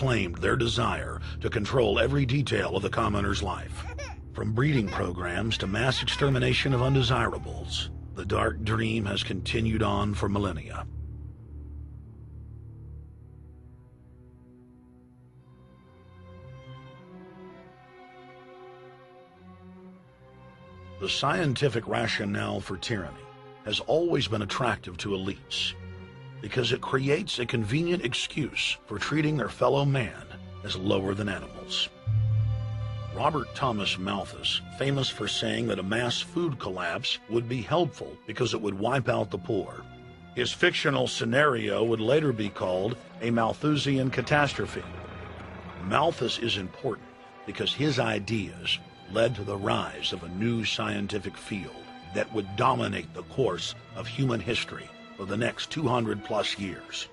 claimed their desire to control every detail of the commoner's life. From breeding programs to mass extermination of undesirables, the dark dream has continued on for millennia. The scientific rationale for tyranny has always been attractive to elites because it creates a convenient excuse for treating their fellow man as lower than animals. Robert Thomas Malthus, famous for saying that a mass food collapse would be helpful because it would wipe out the poor. His fictional scenario would later be called a Malthusian catastrophe. Malthus is important because his ideas led to the rise of a new scientific field that would dominate the course of human history for the next 200+ years.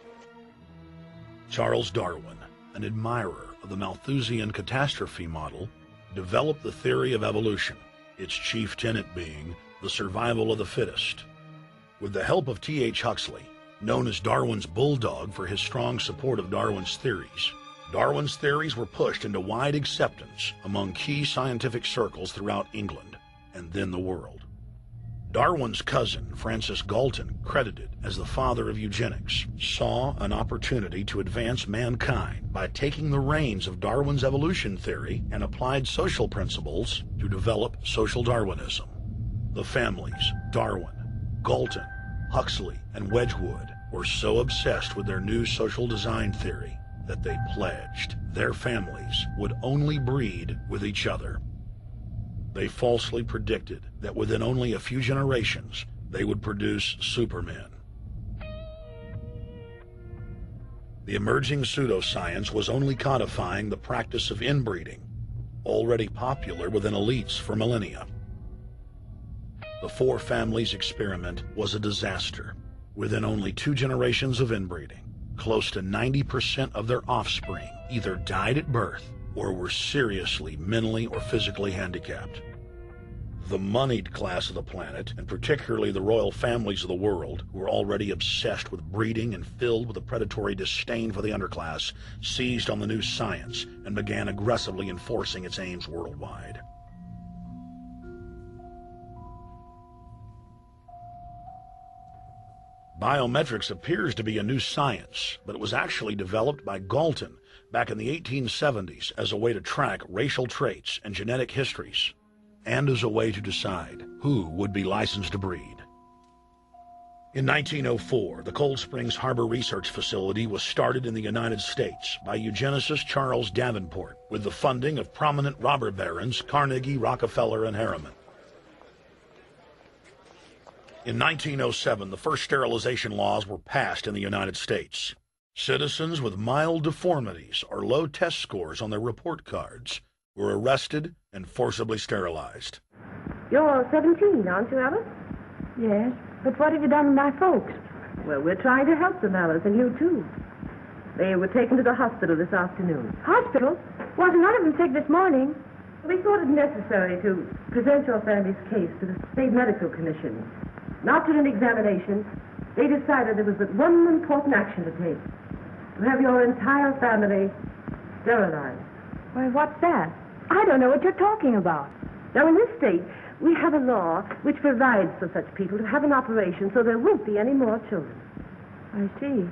Charles Darwin, an admirer of the Malthusian catastrophe model, developed the theory of evolution, its chief tenet being the survival of the fittest. With the help of T.H. Huxley, known as Darwin's bulldog for his strong support of Darwin's theories were pushed into wide acceptance among key scientific circles throughout England and then the world. Darwin's cousin, Francis Galton, credited as the father of eugenics, saw an opportunity to advance mankind by taking the reins of Darwin's evolution theory and applied social principles to develop social Darwinism. The families Darwin, Galton, Huxley, and Wedgwood were so obsessed with their new social design theory that they pledged their families would only breed with each other. They falsely predicted that within only a few generations, they would produce supermen. The emerging pseudoscience was only codifying the practice of inbreeding, already popular within elites for millennia. The four families experiment was a disaster. Within only 2 generations of inbreeding, close to 90% of their offspring either died at birth or were seriously mentally or physically handicapped. The moneyed class of the planet, and particularly the royal families of the world, who were already obsessed with breeding and filled with a predatory disdain for the underclass, seized on the new science and began aggressively enforcing its aims worldwide. Biometrics appears to be a new science, but it was actually developed by Galton back in the 1870s as a way to track racial traits and genetic histories, and as a way to decide who would be licensed to breed. In 1904, the Cold Springs Harbor Research Facility was started in the United States by eugenicist Charles Davenport with the funding of prominent robber barons Carnegie, Rockefeller, and Harriman. In 1907, the first sterilization laws were passed in the United States. Citizens with mild deformities or low test scores on their report cards were arrested and forcibly sterilized. You're 17, aren't you, Alice? Yes, but what have you done with my folks? Well, we're trying to help them, Alice, and you too. They were taken to the hospital this afternoon. Hospital? Wasn't none of them sick this morning? We thought it necessary to present your family's case to the State Medical Commission. After an examination, they decided there was but one important action to take: to have your entire family sterilized. Why, what's that? I don't know what you're talking about. Now, in this state, we have a law which provides for such people to have an operation so there won't be any more children. I see.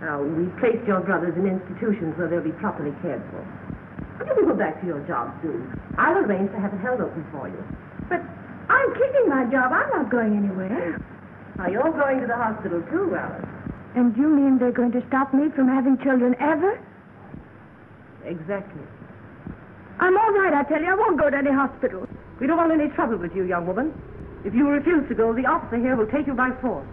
Now, we've placed your brothers in institutions where they'll be properly cared for. You can go back to your job soon. I'll arrange to have it held open for you. But I'm keeping my job. I'm not going anywhere. Now, you're going to the hospital too, Alice. And you mean they're going to stop me from having children ever? Exactly. I'm all right, I tell you. I won't go to any hospital. We don't want any trouble with you, young woman. If you refuse to go, the officer here will take you by force.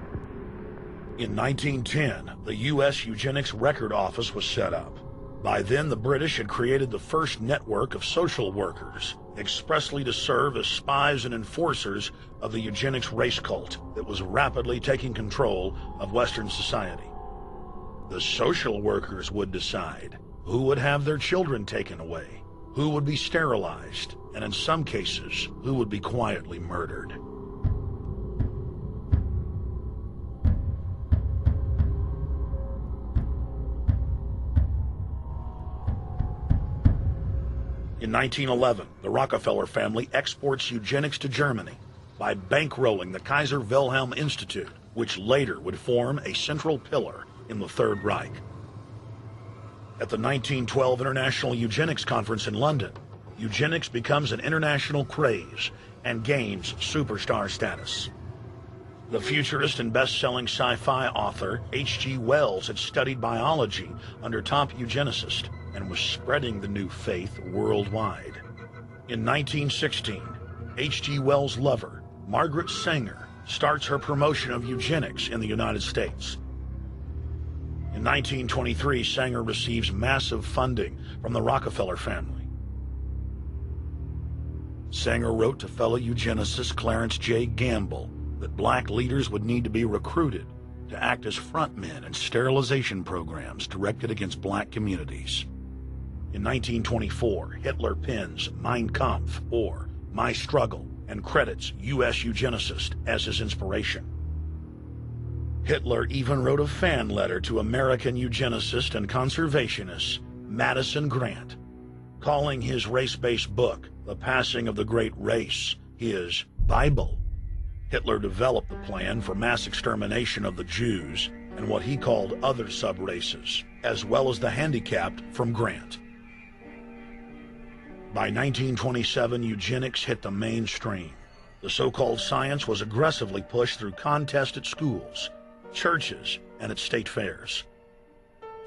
In 1910, the U.S. Eugenics Record Office was set up. By then, the British had created the first network of social workers, expressly to serve as spies and enforcers of the eugenics race cult that was rapidly taking control of Western society. The social workers would decide who would have their children taken away, who would be sterilized, and in some cases, who would be quietly murdered. In 1911, the Rockefeller family exports eugenics to Germany by bankrolling the Kaiser Wilhelm Institute, which later would form a central pillar in the Third Reich. At the 1912 International Eugenics Conference in London, eugenics becomes an international craze and gains superstar status. The futurist and best-selling sci-fi author H.G. Wells had studied biology under top eugenicists and was spreading the new faith worldwide. In 1916, H.G. Wells' lover, Margaret Sanger, starts her promotion of eugenics in the United States. In 1923, Sanger receives massive funding from the Rockefeller family. Sanger wrote to fellow eugenicist Clarence J. Gamble that black leaders would need to be recruited to act as frontmen in sterilization programs directed against black communities. In 1924, Hitler pens Mein Kampf, or My Struggle, and credits U.S. eugenicist as his inspiration. Hitler even wrote a fan letter to American eugenicist and conservationist Madison Grant, calling his race-based book, The Passing of the Great Race, his Bible. Hitler developed the plan for mass extermination of the Jews and what he called other sub-races, as well as the handicapped, from Grant. By 1927, eugenics hit the mainstream. The so-called science was aggressively pushed through contests at schools, churches, and at state fairs.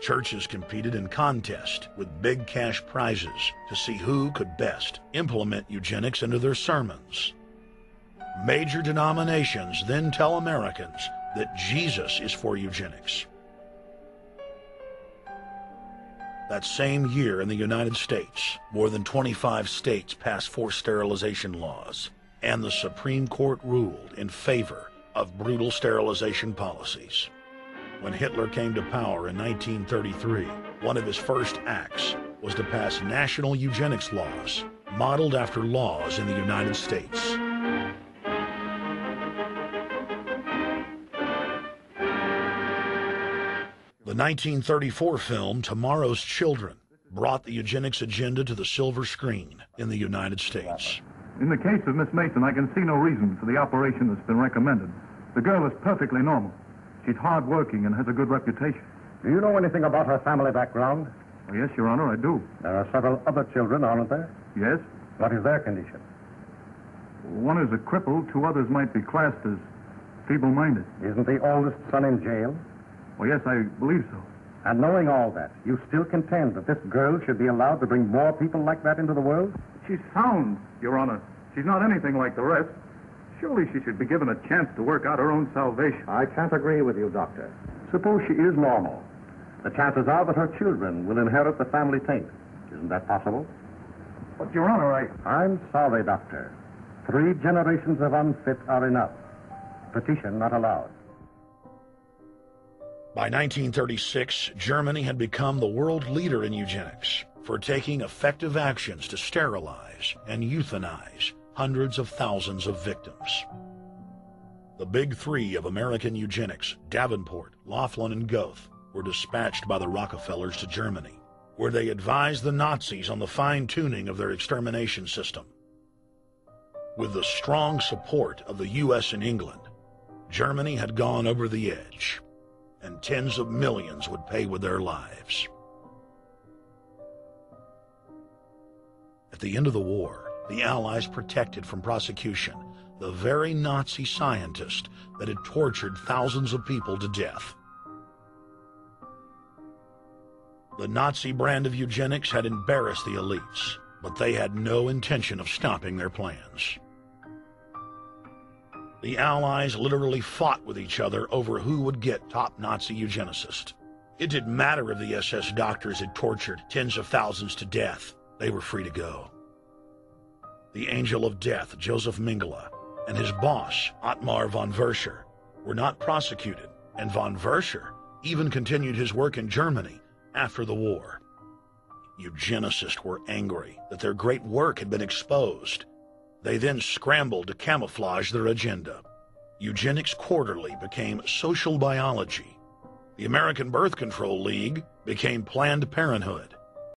Churches competed in contests with big cash prizes to see who could best implement eugenics into their sermons. Major denominations then tell Americans that Jesus is for eugenics. That same year in the United States, more than 25 states passed forced sterilization laws, and the Supreme Court ruled in favor of brutal sterilization policies. When Hitler came to power in 1933, one of his first acts was to pass national eugenics laws, modeled after laws in the United States. The 1934 film Tomorrow's Children brought the eugenics agenda to the silver screen in the United States. In the case of Miss Mason, I can see no reason for the operation that's been recommended. The girl is perfectly normal. She's hard-working and has a good reputation. Do you know anything about her family background? Oh, yes, Your Honor, I do. There are several other children, aren't there? Yes. What is their condition? One is a cripple. Two others might be classed as feeble-minded. Isn't the oldest son in jail? Oh, yes, I believe so. And knowing all that, you still contend that this girl should be allowed to bring more people like that into the world? She's sound, Your Honor. She's not anything like the rest. Surely she should be given a chance to work out her own salvation. I can't agree with you, Doctor. Suppose she is normal. The chances are that her children will inherit the family taint. Isn't that possible? But, Your Honor, I'm sorry, Doctor. 3 generations of unfit are enough. Petition not allowed. By 1936, Germany had become the world leader in eugenics for taking effective actions to sterilize and euthanize hundreds of thousands of victims. The big 3 of American eugenics, Davenport, Laughlin, and Goethe, were dispatched by the Rockefellers to Germany, where they advised the Nazis on the fine-tuning of their extermination system. With the strong support of the U.S. and England, Germany had gone over the edge, and tens of millions would pay with their lives. At the end of the war, the Allies protected from prosecution the very Nazi scientist that had tortured thousands of people to death. The Nazi brand of eugenics had embarrassed the elites, but they had no intention of stopping their plans. The Allies literally fought with each other over who would get top Nazi eugenicist. It didn't matter if the SS doctors had tortured tens of thousands to death. They were free to go. The Angel of Death, Joseph Mengele, and his boss, Ottmar von Verscher, were not prosecuted, and von Verscher even continued his work in Germany after the war. Eugenicists were angry that their great work had been exposed. They then scrambled to camouflage their agenda. Eugenics Quarterly became Social Biology. The American Birth Control League became Planned Parenthood.